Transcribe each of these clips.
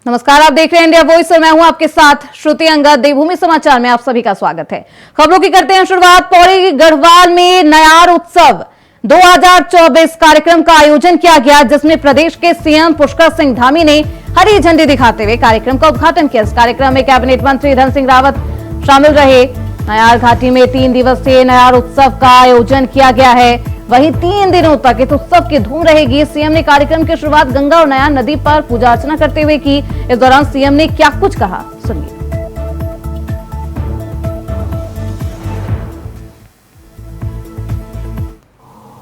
नमस्कार, आप देख रहे हैं इंडिया वॉइस और मैं हूं आपके साथ श्रुति अंगद। देवभूमि समाचार में आप सभी का स्वागत है। खबरों की करते हैं शुरुआत। पौड़ी गढ़वाल में नयार उत्सव 2024 कार्यक्रम का आयोजन किया गया, जिसमें प्रदेश के सीएम पुष्कर सिंह धामी ने हरी झंडी दिखाते हुए कार्यक्रम का उद्घाटन किया। इस कार्यक्रम में कैबिनेट मंत्री धन सिंह रावत शामिल रहे। नयार घाटी में 3 दिवसीय नयार उत्सव का आयोजन किया गया है। वहीं 3 दिनों तक इस उत्सव की धूम रहेगी। सीएम ने कार्यक्रम की शुरुआत गंगा और नयार नदी पर पूजा अर्चना करते हुए की। इस दौरान सीएम ने क्या कुछ कहा, सुनिए।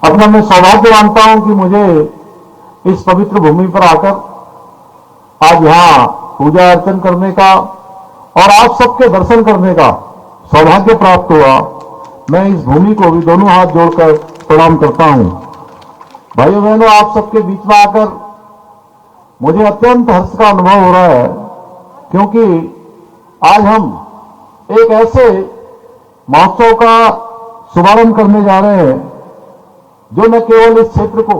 अपना मैं सौभाग्य मानता हूं कि मुझे इस पवित्र भूमि पर आकर आज यहाँ पूजा अर्चन करने का और आप सबके दर्शन करने का सौभाग्य प्राप्त हुआ। मैं इस भूमि को भी दोनों हाथ जोड़कर प्रणाम करता हूं। भाइयों बहनों, आप सबके बीच में आकर मुझे अत्यंत हर्ष का अनुभव हो रहा है, क्योंकि आज हम एक ऐसे महोत्सव का शुभारंभ करने जा रहे हैं जो न केवल इस क्षेत्र को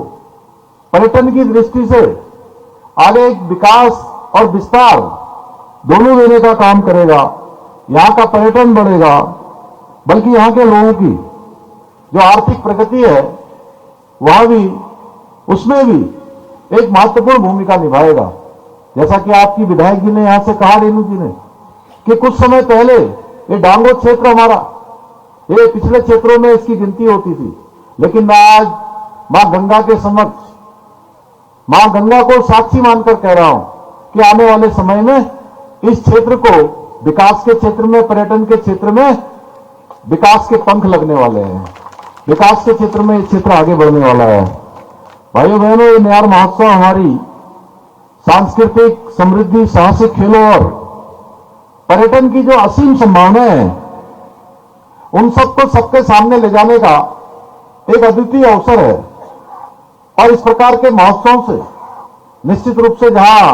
पर्यटन की दृष्टि से आगे एक विकास और विस्तार दोनों देने का काम करेगा, यहां का पर्यटन बढ़ेगा, बल्कि यहां के लोगों की जो आर्थिक प्रगति है वह भी, उसमें भी एक महत्वपूर्ण भूमिका निभाएगा। जैसा कि आपकी विधायक जी ने यहां से कहा, रेणु जी ने, कि कुछ समय पहले ये डांगो क्षेत्र हमारा, ये पिछले क्षेत्रों में इसकी गिनती होती थी, लेकिन मैं आज मां गंगा के समक्ष, मां गंगा को साक्षी मानकर कह रहा हूं कि आने वाले समय में इस क्षेत्र को विकास के क्षेत्र में, पर्यटन के क्षेत्र में विकास के पंख लगने वाले हैं। विकास के क्षेत्र में ये क्षेत्र आगे बढ़ने वाला है। भाइयों बहनों, ये नयार महोत्सव हमारी सांस्कृतिक समृद्धि, साहसिक खेलों और पर्यटन की जो असीम संभावनाएं हैं, उन सबको सबके सामने ले जाने का एक अद्वितीय अवसर है। और इस प्रकार के महोत्सव से निश्चित रूप से जहां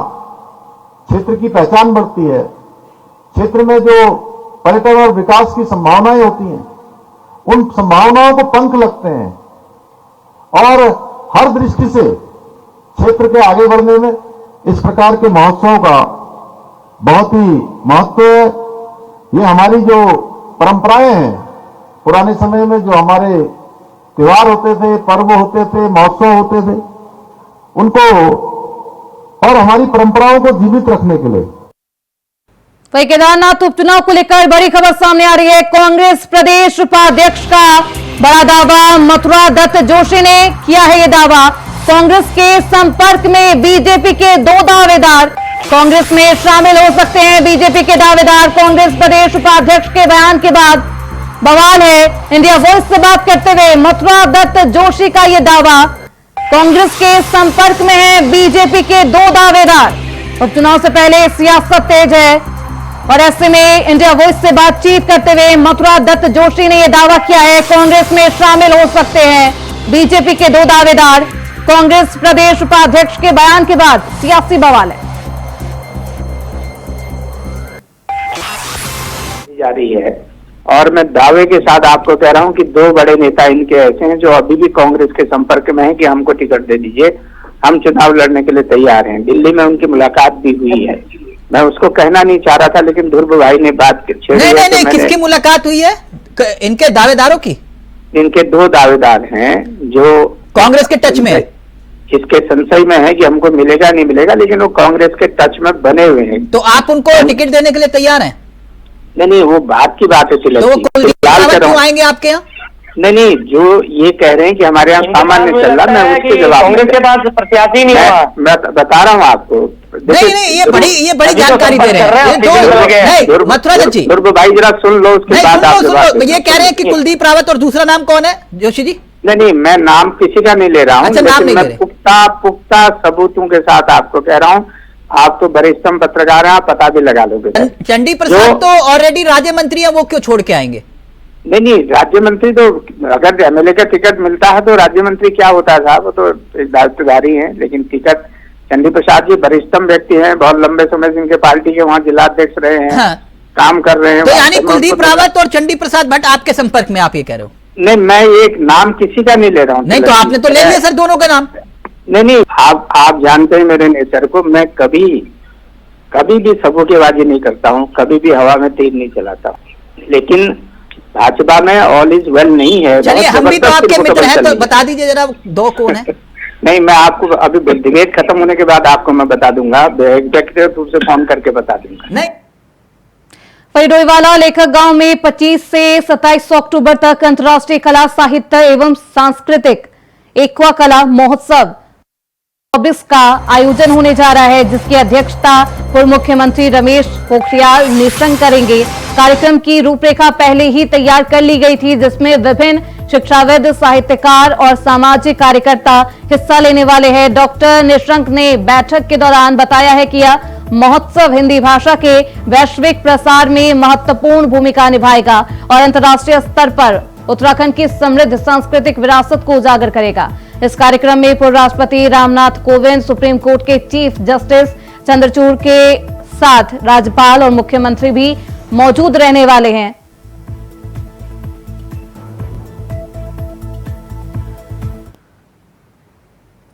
क्षेत्र की पहचान बढ़ती है, क्षेत्र में जो पर्यटन और विकास की संभावनाएं होती हैं, उन संभावनाओं को पंख लगते हैं और हर दृष्टि से क्षेत्र के आगे बढ़ने में इस प्रकार के महोत्सव का बहुत ही महत्व है। ये हमारी जो परंपराएं हैं, पुराने समय में जो हमारे त्योहार होते थे, पर्व होते थे, महोत्सव होते थे, उनको और हमारी परंपराओं को जीवित रखने के लिए। वही केदारनाथ उपचुनाव को लेकर बड़ी खबर सामने आ रही है। कांग्रेस प्रदेश उपाध्यक्ष का बड़ा दावा, मथुरा दत्त जोशी ने किया है ये दावा। कांग्रेस के संपर्क में बीजेपी के 2 दावेदार कांग्रेस में शामिल हो सकते हैं। बीजेपी के दावेदार कांग्रेस प्रदेश उपाध्यक्ष के बयान के बाद बवाल है। इंडिया वॉइस से बात करते हुए मथुरा दत्त जोशी का यह दावा, कांग्रेस के संपर्क में है बीजेपी के 2 दावेदार। उपचुनाव से पहले सियासत तेज है और ऐसे में इंडिया वॉइस से बातचीत करते हुए मथुरा दत्त जोशी ने यह दावा किया है, कांग्रेस में शामिल हो सकते हैं बीजेपी के 2 दावेदार। कांग्रेस प्रदेश उपाध्यक्ष के बयान के बाद सियासी बवाल है जारी है। और मैं दावे के साथ आपको कह रहा हूं कि 2 बड़े नेता इनके ऐसे हैं जो अभी भी कांग्रेस के संपर्क में हैं कि हमको टिकट दे दीजिए, हम चुनाव लड़ने के लिए तैयार हैं। दिल्ली में उनकी मुलाकात भी हुई है। मैं उसको कहना नहीं चाह रहा था, लेकिन ध्रुव भाई ने बात नहीं, किसकी मुलाकात हुई है? इनके दावेदारों की? इनके 2 दावेदार हैं जो कांग्रेस के टच में है, जिसके संशय में है कि हमको मिलेगा नहीं मिलेगा, लेकिन वो कांग्रेस के टच में बने हुए हैं। तो आप उनको टिकट देने के लिए तैयार हैं? नहीं, वो बात की बात है। तो वो कुलदीप रावत क्यों आएंगे आपके यहाँ? नहीं, जो ये कह रहे हैं कि हमारे यहाँ सामान्य चल रहा, मैं उसके जवाब कांग्रेस के पास प्रत्याशी नहीं हुआ। मैं बता रहा हूँ आपको। नहीं, ये बड़ी जानकारी दे रहे हैं मथुरा दत्त जी। भाई जरा सुन लो, उसके बाद आप ये कह रहे हैं कि कुलदीप रावत और दूसरा नाम कौन है जोशी जी? नहीं, मैं नाम किसी का नहीं ले रहा हूँ। मैं पुख्ता सबूतों के साथ आपको कह रहा हूँ। आप तो वरिष्ठतम पत्रकार हैं, आप पता भी लगा लोगे। चंडी प्रसाद तो ऑलरेडी राज्य मंत्री है, वो क्यों छोड़ के आएंगे? नहीं, राज्य मंत्री तो अगर एमएलए का टिकट मिलता है तो राज्य मंत्री क्या होता है साहब, वो तो एक दायित्वधारी है। लेकिन टिकट, चंडी प्रसाद जी वरिष्ठतम व्यक्ति हैं, बहुत लंबे समय से इनके पार्टी के वहाँ जिला अध्यक्ष रहे हैं। हाँ। काम कर रहे हैं। तो यानी कुलदीप रावत और चंडी प्रसाद भट्ट आपके संपर्क में, आप ये कह रहे हो? नहीं, मैं एक नाम किसी का नहीं ले रहा हूँ। नहीं, तो आपने तो ले लिया सर दोनों का नाम। नहीं, आप जानते हैं मेरे नेचर को। मैं कभी कभी भी सबूकेबाजी नहीं करता हूँ, कभी भी हवा में तीर नहीं चलाता हूँ, लेकिन भाजपा में ऑल इज वेल नहीं है। चलिए, हम भी तो आपके मित्र हैं, तो बता दीजिए जरा दो कौन है। नहीं, मैं आपको अभी डिबेट खत्म होने के बाद आपको मैं बता दूंगा, एग्जीक्यूटिव रूप से फोन करके बता दूंगा। नहीं, डोईवाला लेखक गांव में 25 से 27 अक्टूबर तक अंतर्राष्ट्रीय कला साहित्य एवं सांस्कृतिक एक्वा कला महोत्सव 24 का आयोजन होने जा रहा है, जिसकी अध्यक्षता पूर्व मुख्यमंत्री रमेश पोखरियाल निशंक करेंगे। कार्यक्रम की रूपरेखा पहले ही तैयार कर ली गई थी, जिसमें विभिन्न शिक्षाविद, साहित्यकार और सामाजिक कार्यकर्ता हिस्सा लेने वाले हैं। डॉक्टर निशंक ने बैठक के दौरान बताया है कि यह महोत्सव हिंदी भाषा के वैश्विक प्रसार में महत्वपूर्ण भूमिका निभाएगा और अंतर्राष्ट्रीय स्तर पर उत्तराखंड की समृद्ध सांस्कृतिक विरासत को उजागर करेगा। इस कार्यक्रम में पूर्व राष्ट्रपति रामनाथ कोविंद, सुप्रीम कोर्ट के चीफ जस्टिस चंद्रचूड़ के साथ राज्यपाल और मुख्यमंत्री भी मौजूद रहने वाले हैं।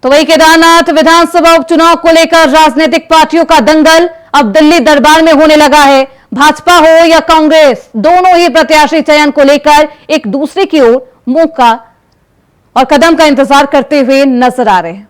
तो वही केदारनाथ विधानसभा उपचुनाव को लेकर राजनीतिक पार्टियों का दंगल अब दिल्ली दरबार में होने लगा है। भाजपा हो या कांग्रेस, दोनों ही प्रत्याशी चयन को लेकर एक दूसरे की ओर मुंह का और कदम का इंतजार करते हुए नजर आ रहे हैं।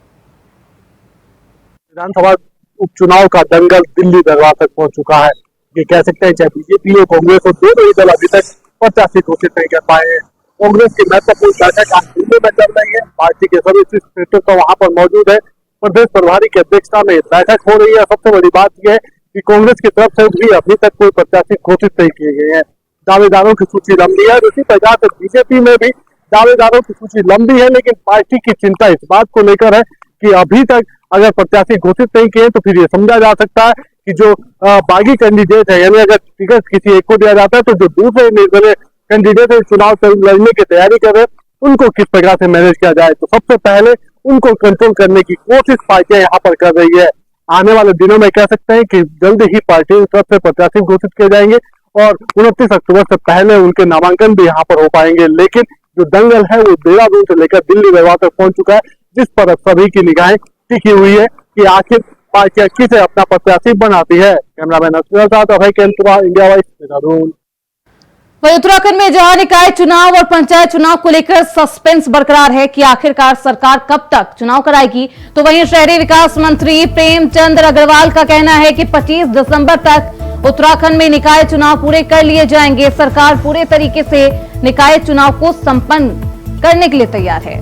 विधानसभा उपचुनाव का दंगल दिल्ली दरबार तक पहुंच चुका है। ये कह सकते हैं चाहे बीजेपी हो कांग्रेस हो, दोनों ही दल अभी तक प्रत्याशी घोषित नहीं कर पाए हैं। कांग्रेस की महत्वपूर्ण बैठक आज दिल्ली में चल रही है। पार्टी के सभी शीर्ष नेतृत्व वहां पर मौजूद है। प्रदेश प्रभारी की अध्यक्षता में बैठक हो रही है। सबसे बड़ी बात यह है कि कांग्रेस की तरफ से भी अभी तक कोई प्रत्याशी घोषित नहीं किए गए हैं। दावेदारों की सूची लंबी है। उसी प्रकार से बीजेपी में भी दावेदारों की सूची लंबी है, लेकिन पार्टी की चिंता इस बात को लेकर है कि अभी तक अगर प्रत्याशी घोषित नहीं किए तो फिर ये समझा जा सकता है कि जो बागी कैंडिडेट है, यानी अगर टिकट किसी एक को दिया जाता है तो जो दूसरे निर्दलीय कैंडिडेट है चुनाव लड़ने की तैयारी कर रहे हैं, उनको किस प्रकार से मैनेज किया जाए। तो सबसे पहले उनको कंट्रोल करने की कोशिश पार्टियां यहाँ पर कर रही है। आने वाले दिनों में कह सकते हैं कि जल्द ही पार्टी की तरफ से प्रत्याशी घोषित किए जाएंगे और 29 अक्टूबर से पहले उनके नामांकन भी यहाँ पर हो पाएंगे। लेकिन जो दंगल है वो देहरादून से लेकर दिल्ली दरबार तक पहुंच चुका है, जिस पर अब सभी की निगाहें टिकी हुई है कि आखिर पार्टियां किसे अपना प्रत्याशी बनाती है। कैमरामैन असगर साथ अभय केंद्रवा, इंडिया वाइस, देहरादून। वहीं उत्तराखंड में जहां निकाय चुनाव और पंचायत चुनाव को लेकर सस्पेंस बरकरार है कि आखिरकार सरकार कब तक चुनाव कराएगी, तो वहीं शहरी विकास मंत्री प्रेमचंद अग्रवाल का कहना है कि 25 दिसंबर तक उत्तराखंड में निकाय चुनाव पूरे कर लिए जाएंगे। सरकार पूरे तरीके से निकाय चुनाव को संपन्न करने के लिए तैयार है।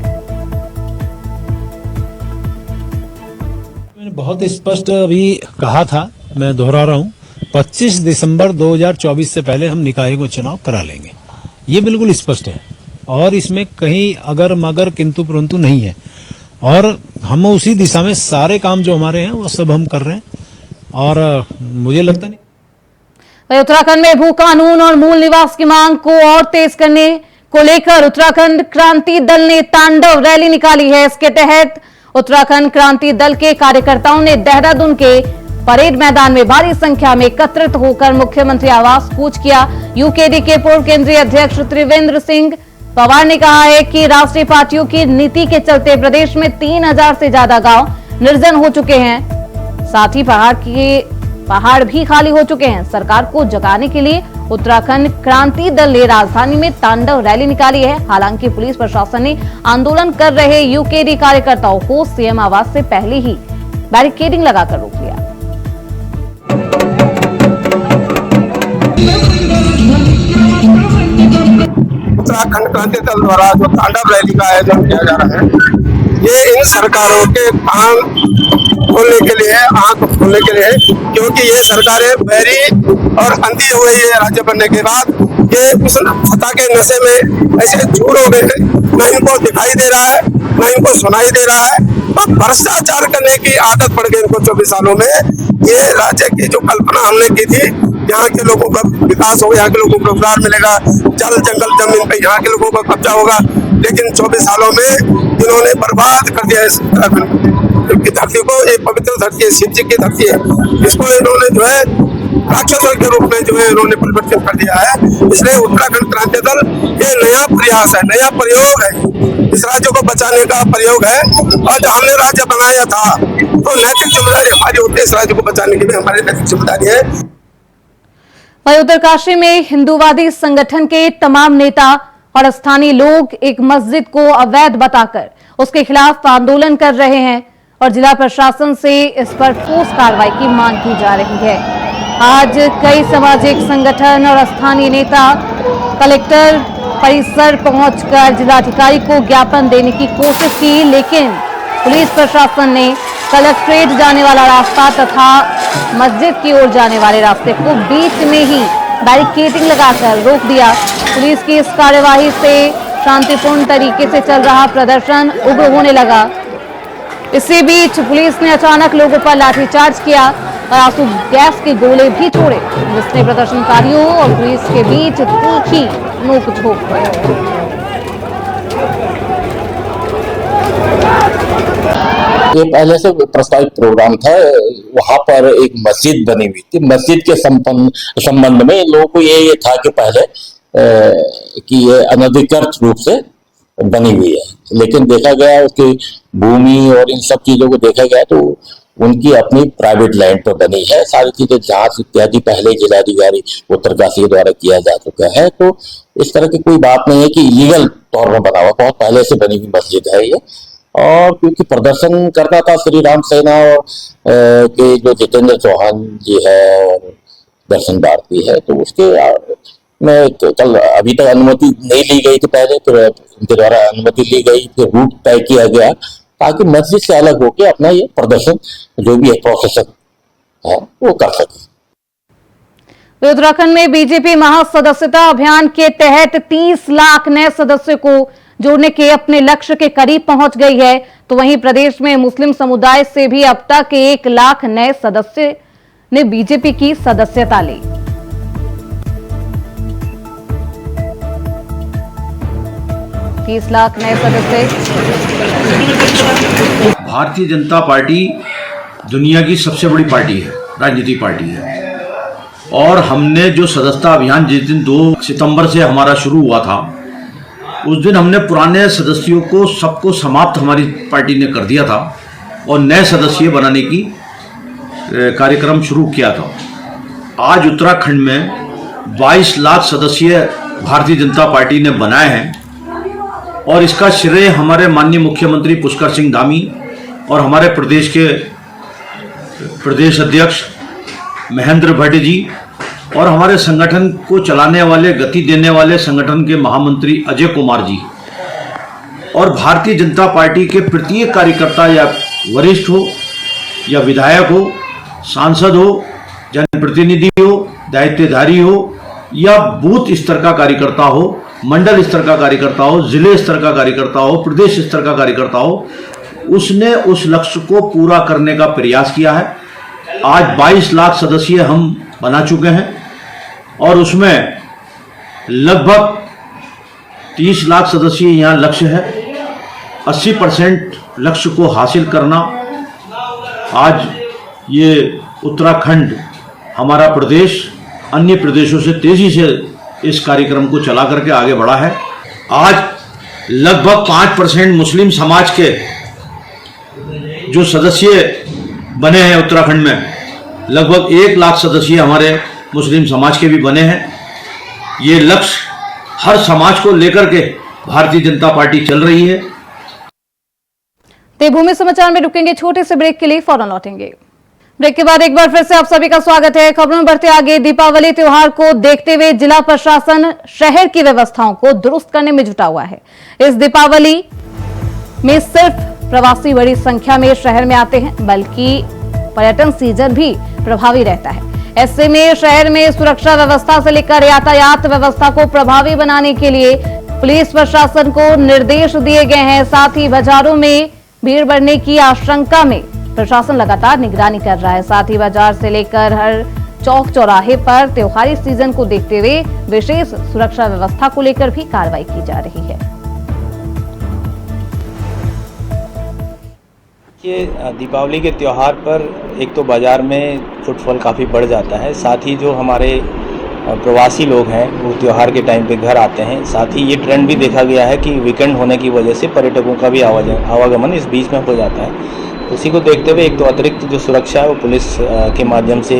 मैंने बहुत स्पष्ट अभी कहा था, मैं दोहरा रहा हूँ, 25 दिसंबर 2024 से पहले हम निकाय को चुनाव करा लेंगे। ये बिल्कुल स्पष्ट है और इसमें कहीं अगर मगर किंतु परंतु नहीं है और हम उसी दिशा में सारे काम जो हमारे हैं वो सब हम कर रहे हैं और मुझे लगता नहीं। उत्तराखंड में भू कानून और मूल निवास की मांग को और तेज करने को लेकर उत्तराखंड क्रांति दल ने तांडव रैली निकाली है। इसके तहत उत्तराखंड क्रांति दल के कार्यकर्ताओं ने देहरादून के परेड मैदान में भारी संख्या में एकत्रित होकर मुख्यमंत्री आवास कूच किया। यूकेडी के पूर्व केंद्रीय अध्यक्ष त्रिवेंद्र सिंह पवार ने कहा है कि राष्ट्रीय पार्टियों की नीति के चलते प्रदेश में 3000 से ज्यादा गांव निर्जन हो चुके हैं, साथ ही पहाड़ भी खाली हो चुके हैं। सरकार को जगाने के लिए उत्तराखंड क्रांति दल ने राजधानी में तांडव रैली निकाली है। हालांकि पुलिस प्रशासन ने आंदोलन कर रहे यूकेडी कार्यकर्ताओं को सीएम आवास से पहले ही बैरिकेडिंग लगाकर रोक लिया। उत्तराखंड क्रांति दल द्वारा जो तांडव रैली का आयोजन किया जा रहा है, ये इन सरकारों के कान खोलने के लिए, आंख खोलने के लिए, क्योंकि ये सरकारें बहरी और अंधी हो गई है। राज्य बनने के बाद ये उस सत्ता के नशे में ऐसे चूर हो गए हैं, न इनको दिखाई दे रहा है न इनको सुनाई दे रहा है और भ्रष्टाचार करने की आदत पड़ गई इनको 24 सालों में। ये राज्य की जो कल्पना हमने की थी, यहाँ के लोगों का विकास होगा, यहाँ के लोगों को रोजगार मिलेगा, जल जंगल जमीन पे यहाँ के लोगों का कब्जा होगा, लेकिन 24 सालों में इन्होंने बर्बाद कर दिया इस उत्तराखंड की धरती को। ये पवित्र धरती है, शिव जी की धरती है, इसको इन्होंने जो है राक्षसों के रूप में जो है इन्होंने परिवर्तित कर दिया है। इसलिए उत्तराखंड क्रांति दल ये नया प्रयास है, नया प्रयोग है, इस राज्य को बचाने का प्रयोग है। और जो हमने राज्य बनाया था तो नैतिक जिम्मेदारी हमारी होती है, इस राज्य को बचाने के लिए हमारी नैतिक जिम्मेदारी है। वहीं उत्तरकाशी में हिंदूवादी संगठन के तमाम नेता और स्थानीय लोग एक मस्जिद को अवैध बताकर उसके खिलाफ आंदोलन कर रहे हैं और जिला प्रशासन से इस पर ठोस कार्रवाई की मांग की जा रही है। आज कई सामाजिक संगठन और स्थानीय नेता कलेक्टर परिसर पहुंचकर जिलाधिकारी को ज्ञापन देने की कोशिश की, लेकिन पुलिस प्रशासन ने कलेक्ट्रेट जाने वाला रास्ता तथा मस्जिद की ओर जाने वाले रास्ते को बीच में ही बैरिकेडिंग लगाकर रोक दिया। पुलिस की इस कार्यवाही से शांतिपूर्ण तरीके से चल रहा प्रदर्शन उग्र होने लगा। इसी बीच पुलिस ने अचानक लोगों पर लाठीचार्ज किया और आंसू गैस के गोले भी छोड़े, जिसने प्रदर्शनकारियों और पुलिस के बीच तीखी नोकझोंक हुई। ये पहले से प्रस्तावित प्रोग्राम था, वहां पर एक मस्जिद बनी हुई थी। मस्जिद के संबंध में लोगों को ये था कि पहले कि ये अनधिकृत रूप से बनी हुई है, लेकिन देखा गया उसकी भूमि और इन सब चीजों को देखा गया तो उनकी अपनी प्राइवेट लैंड पर बनी है। सारी चीजें जांच इत्यादि पहले जिलाधिकारी उत्तरकाशी द्वारा किया जा चुका है, तो इस तरह की कोई बात नहीं है कि इलीगल तौर पर बना हुआ, बहुत पहले से बनी हुई मस्जिद है ये। और क्योंकि प्रदर्शन करना था श्री राम सेना और के जो जितेंद्र चौहान जी है और दर्शन भारती है, तो उसके में कल अभी तक अनुमति नहीं ली गई थी, पहले फिर उनके द्वारा अनुमति ली गई, फिर रूट तय किया गया ताकि मस्जिद से अलग होकर अपना ये प्रदर्शन जो भी प्रोसेस है वो कर सके। उत्तराखंड में बीजेपी महासदस्यता अभियान के तहत 30 लाख नए सदस्यों को जोड़ने के अपने लक्ष्य के करीब पहुंच गई है, तो वहीं प्रदेश में मुस्लिम समुदाय से भी अब तक 1 लाख नए सदस्य ने बीजेपी की सदस्यता ली। 30 लाख नए सदस्य। भारतीय जनता पार्टी दुनिया की सबसे बड़ी पार्टी है, राजनीतिक पार्टी है, और हमने जो सदस्यता अभियान जिस दिन 2 सितंबर से हमारा शुरू हुआ था, उस दिन हमने पुराने सदस्यों को सबको समाप्त हमारी पार्टी ने कर दिया था और नए सदस्य बनाने की कार्यक्रम शुरू किया था। आज उत्तराखंड में 22 लाख सदस्य भारतीय जनता पार्टी ने बनाए हैं और इसका श्रेय हमारे माननीय मुख्यमंत्री पुष्कर सिंह धामी और हमारे प्रदेश के प्रदेश अध्यक्ष महेंद्र भट्ट जी और हमारे संगठन को चलाने वाले, गति देने वाले संगठन के महामंत्री अजय कुमार जी और भारतीय जनता पार्टी के प्रत्येक कार्यकर्ता, या वरिष्ठ हो या विधायक हो, सांसद हो, जनप्रतिनिधि हो, दायित्वधारी हो या बूथ स्तर का कार्यकर्ता हो, मंडल स्तर का कार्यकर्ता हो, जिले स्तर का कार्यकर्ता हो, प्रदेश स्तर का कार्यकर्ता हो, उसने उस लक्ष्य को पूरा करने का प्रयास किया है। आज 22 लाख सदस्य हम बना चुके हैं और उसमें लगभग 30 लाख सदस्य यहाँ लक्ष्य है। 80% लक्ष्य को हासिल करना आज ये उत्तराखंड, हमारा प्रदेश अन्य प्रदेशों से तेजी से इस कार्यक्रम को चला करके आगे बढ़ा है। आज लगभग 5% मुस्लिम समाज के जो सदस्य बने हैं उत्तराखंड में, लगभग 1 लाख सदस्य हमारे मुस्लिम समाज के भी बने हैं। ये लक्ष्य हर समाज को लेकर के भारतीय जनता पार्टी चल रही है। देवभूमि समाचार में रुकेंगे छोटे से ब्रेक के लिए, फौरन लौटेंगे। ब्रेक के बाद एक बार फिर से आप सभी का स्वागत है। खबरों में बढ़ते आगे, दीपावली त्योहार को देखते हुए जिला प्रशासन शहर की व्यवस्थाओं को दुरुस्त करने में जुटा हुआ है। इस दीपावली में सिर्फ प्रवासी बड़ी संख्या में शहर में आते हैं, बल्कि पर्यटन सीजन भी प्रभावी रहता है। ऐसे में शहर में सुरक्षा व्यवस्था से लेकर यातायात व्यवस्था को प्रभावी बनाने के लिए पुलिस प्रशासन को निर्देश दिए गए हैं। साथ ही बाजारों में भीड़ बढ़ने की आशंका में प्रशासन लगातार निगरानी कर रहा है। साथ ही बाजार से लेकर हर चौक चौराहे पर त्योहारी सीजन को देखते हुए विशेष सुरक्षा व्यवस्था को लेकर भी कार्रवाई की जा रही है। ये दीपावली के त्यौहार पर एक तो बाज़ार में फुटफॉल काफ़ी बढ़ जाता है, साथ ही जो हमारे प्रवासी लोग हैं वो त्यौहार के टाइम पे घर आते हैं। साथ ही ये ट्रेंड भी देखा गया है कि वीकेंड होने की वजह से पर्यटकों का भी आवागमन इस बीच में हो जाता है। उसी को देखते हुए एक तो अतिरिक्त जो सुरक्षा है वो पुलिस के माध्यम से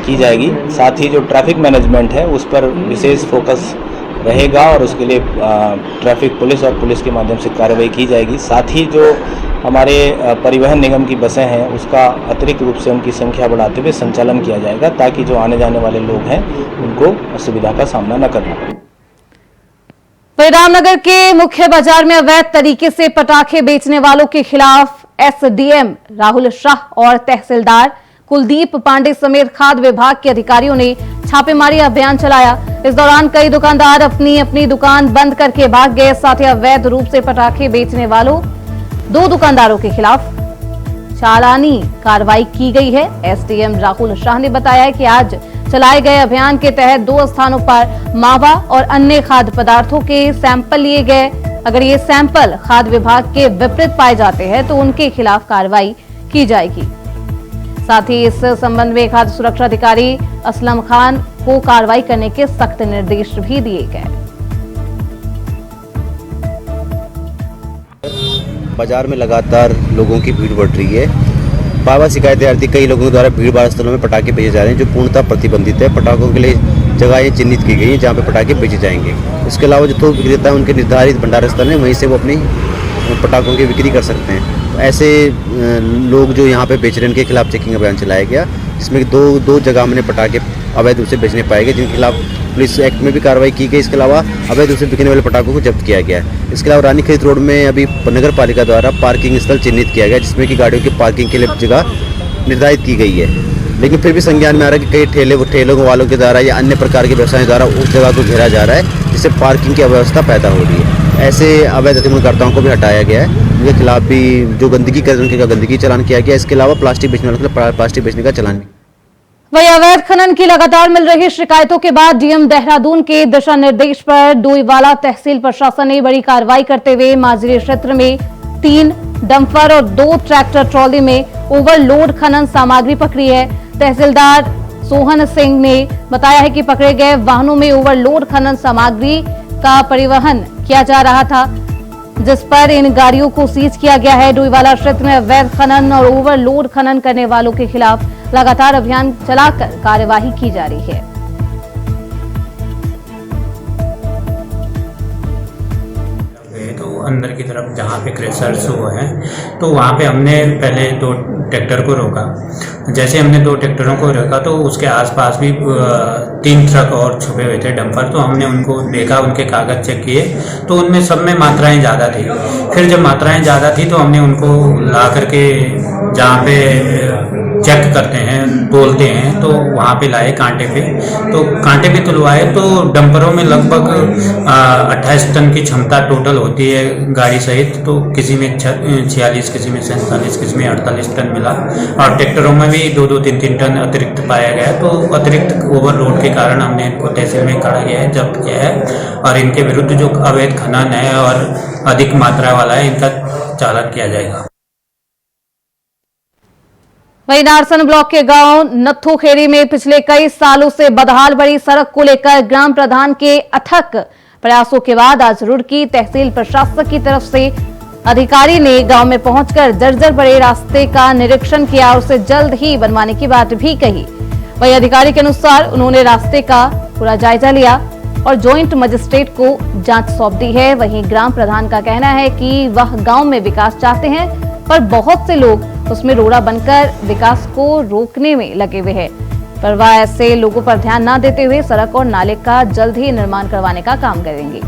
की जाएगी, साथ ही जो ट्रैफिक मैनेजमेंट है उस पर विशेष फोकस रहेगा और उसके लिए ट्रैफिक पुलिस और पुलिस के माध्यम से कार्रवाई की जाएगी। साथ ही जो हमारे परिवहन निगम की बसें हैं उसका अतिरिक्त रूप से उनकी संख्या बढ़ाते हुए संचालन किया जाएगा, ताकि जो आने जाने वाले लोग हैं उनको असुविधा का सामना न करना पड़े। रामनगर के मुख्य बाजार में अवैध तरीके से पटाखे बेचने वालों के खिलाफ एसडीएम राहुल शाह और तहसीलदार कुलदीप पांडे समेत खाद्य विभाग के अधिकारियों ने छापेमारी अभियान चलाया। इस दौरान कई दुकानदार अपनी अपनी दुकान बंद करके भाग गए। साथ ही अवैध रूप से पटाखे बेचने वालों 2 दुकानदारों के खिलाफ चालानी कार्रवाई की गई है। एसडीएम राहुल शाह ने बताया है कि आज चलाए गए अभियान के तहत 2 स्थानों पर मावा और अन्य खाद्य पदार्थों के सैंपल लिए गए। अगर ये सैंपल खाद्य विभाग के विपरीत पाए जाते हैं तो उनके खिलाफ कार्रवाई की जाएगी। साथ ही इस संबंध में खाद्य सुरक्षा अधिकारी असलम खान को कार्रवाई करने के सख्त निर्देश भी दिए गए। बाजार में लगातार लोगों की भीड़ बढ़ रही है। बार बार शिकायतें आ रही थी, कई लोगों द्वारा भीड़ भाड़ स्थलों में पटाखे बेचे जा रहे हैं जो पूर्णतः प्रतिबंधित है। पटाखों के लिए जगहें चिन्हित की गई हैं जहाँ पे पटाखे बेचे जाएंगे। इसके अलावा जो थोक विक्रेता है उनके निर्धारित भंडार स्थल है, वहीं से वो अपनी पटाखों की बिक्री कर सकते हैं। तो ऐसे लोग जो यहाँ पे बेच रहे हैं उनके खिलाफ चेकिंग अभियान चलाया गया, जिसमें दो जगह हमने पटाखे अवैध रूप से बेचने पाए गए, जिनके खिलाफ पुलिस एक्ट में भी कार्रवाई की गई। इसके अलावा अवैध रूप से बिकने वाले पटाखों को जब्त किया गया है। इसके अलावा रानीखेत रोड में अभी नगर पालिका द्वारा पार्किंग स्थल चिन्हित किया गया, जिसमें कि गाड़ियों की पार्किंग के लिए जगह निर्धारित की गई है। लेकिन फिर भी संज्ञान में आ रहा है कि कई ठेलों वालों के द्वारा या अन्य प्रकार के व्यवसायों द्वारा उस जगह को घेरा जा रहा है, जिससे पार्किंग की अव्यवस्था पैदा हो रही है। ऐसे अवैध अतिक्रमणकर्ताओं को भी हटाया गया है। उनके खिलाफ भी जो गंदगी कर रहे हैं उनके गंदगी चालान किया गया। इसके अलावा प्लास्टिक बेचने वालों के प्लास्टिक बेचने का चालान भी। वहीं अवैध खनन की लगातार मिल रही शिकायतों के बाद डीएम देहरादून के दिशा निर्देश पर डोईवाला तहसील प्रशासन ने बड़ी कार्रवाई करते हुए माजरी क्षेत्र में 3 डंपर और 2 ट्रैक्टर ट्रॉली में ओवरलोड खनन सामग्री पकड़ी है। तहसीलदार सोहन सिंह ने बताया है कि पकड़े गए वाहनों में ओवरलोड खनन सामग्री का परिवहन किया जा रहा था, जिस पर इन गाड़ियों को सीज किया गया है। डोईवाला क्षेत्र में अवैध खनन और ओवरलोड खनन करने वालों के खिलाफ लगातार अभियान चलाकर कार्यवाही की जा रही है। तो अंदर की तरफ जहाँ पे क्रेशर्स हुए हैं तो वहाँ पे हमने पहले 2 ट्रैक्टर को रोका। जैसे हमने 2 ट्रैक्टरों को रोका तो उसके आसपास भी 3 ट्रक और छुपे हुए थे डंपर। तो हमने उनको देखा, उनके कागज चेक किए तो उनमें सब में मात्राएं ज़्यादा थी। फिर जब मात्राएं ज़्यादा थी तो हमने उनको ला करके जहाँ पे चेक करते हैं, तोलते हैं, तो वहाँ पे लाए कांटे पे। तो कांटे पे तुलवाए तो डंपरों में लगभग 28 टन की क्षमता टोटल होती है गाड़ी सहित। तो किसी में 46, किसी में 47, किसी में 48 टन मिला। और ट्रैक्टरों में भी 2-2, 3-3 टन अतिरिक्त पाया गया। तो अतिरिक्त ओवरलोड के कारण हमने इनको तहसील में खड़ा किया है, जब्त किया है। और इनके विरुद्ध जो अवैध खनन है और अधिक मात्रा वाला है, इनका चालान किया जाएगा। वहीं नारसन ब्लॉक के गांव नत्थोखेड़ी में पिछले कई सालों से बदहाल बड़ी सड़क को लेकर ग्राम प्रधान के अथक प्रयासों के बाद आज रुड़की तहसील प्रशासन की तरफ से अधिकारी ने गांव में पहुंचकर जर्जर पड़े रास्ते का निरीक्षण किया और उसे जल्द ही बनवाने की बात भी कही। वहीं अधिकारी के अनुसार उन्होंने रास्ते का पूरा जायजा लिया और ज्वाइंट मजिस्ट्रेट को जांच सौंप दी है। वहीं ग्राम प्रधान का कहना है कि वह गांव में विकास चाहते हैं, पर बहुत से लोग उसमें रोड़ा बनकर विकास को रोकने में लगे हुए हैं। पर वह ऐसे लोगों पर ध्यान न देते हुए सड़क और नाले का जल्द ही निर्माण करवाने का काम करेंगे।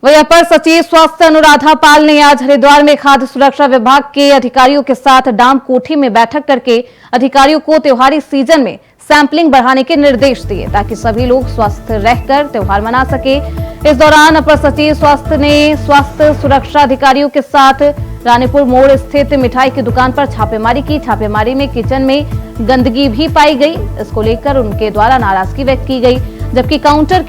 वहीं अपर सचिव स्वास्थ्य अनुराधा पाल ने आज हरिद्वार में खाद्य सुरक्षा विभाग के अधिकारियों के साथ डाम कोठी में बैठक करके अधिकारियों को त्योहारी सीजन में सैंपलिंग बढ़ाने के निर्देश दिए ताकि सभी लोग स्वस्थ रहकर त्योहार मना सके। इस दौरान अपर सचिव स्वास्थ्य ने स्वास्थ्य सुरक्षा अधिकारियों के साथ रानीपुर मोड़ स्थित मिठाई की दुकान पर छापेमारी की। छापेमारी में किचन में गंदगी भी पाई गई। इसको लेकर उनके द्वारा नाराजगी व्यक्त की गई, जबकि काउंटर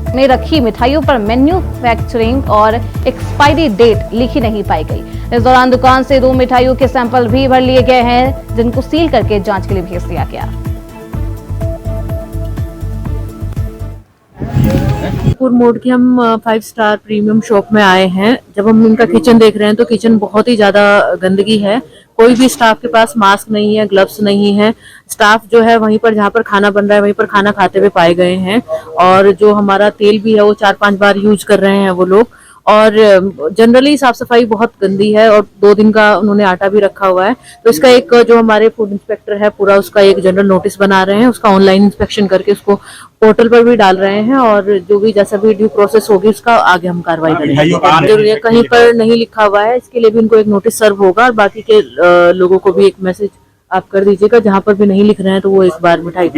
में रखी मिठाइयों पर मैन्युफैक्चरिंग और एक्सपायरी डेट लिखी नहीं पाई गई। इस दौरान दुकान से 2 मिठाइयों के सैंपल भी भर लिए गए हैं, जिनको सील करके जांच के लिए भेज दिया गया। मीनापुर मोड़ की हम 5 स्टार प्रीमियम शॉप में आए हैं। जब हम इनका किचन देख रहे हैं तो किचन बहुत ही ज्यादा गंदगी है। कोई भी स्टाफ के पास मास्क नहीं है, ग्लव्स नहीं है। स्टाफ जो है वहीं पर जहाँ पर खाना बन रहा है वहीं पर खाना खाते हुए पाए गए हैं। और जो हमारा तेल भी है वो 4-5 बार यूज कर रहे हैं वो लोग। और जनरली साफ सफाई बहुत गंदी है और 2 दिन का उन्होंने आटा भी रखा हुआ है। तो इसका एक जो हमारे फूड इंस्पेक्टर है पूरा उसका एक जनरल नोटिस बना रहे हैं, उसका ऑनलाइन इंस्पेक्शन करके उसको पोर्टल पर भी डाल रहे हैं और जो भी जैसा भी ड्यू प्रोसेस होगी उसका आगे हम कार्रवाई करेंगे। कहीं पर नहीं लिखा हुआ है इसके लिए भी इनको एक नोटिस सर्व होगा और बाकी के लोगों को भी एक मैसेज आप कर दीजिएगा, जहाँ पर भी नहीं लिख रहे हैं तो वो एक बार मिठाई।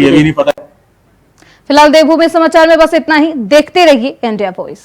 फिलहाल देवभूमि समाचार में बस इतना ही। देखते रहिए इंडिया वॉइस।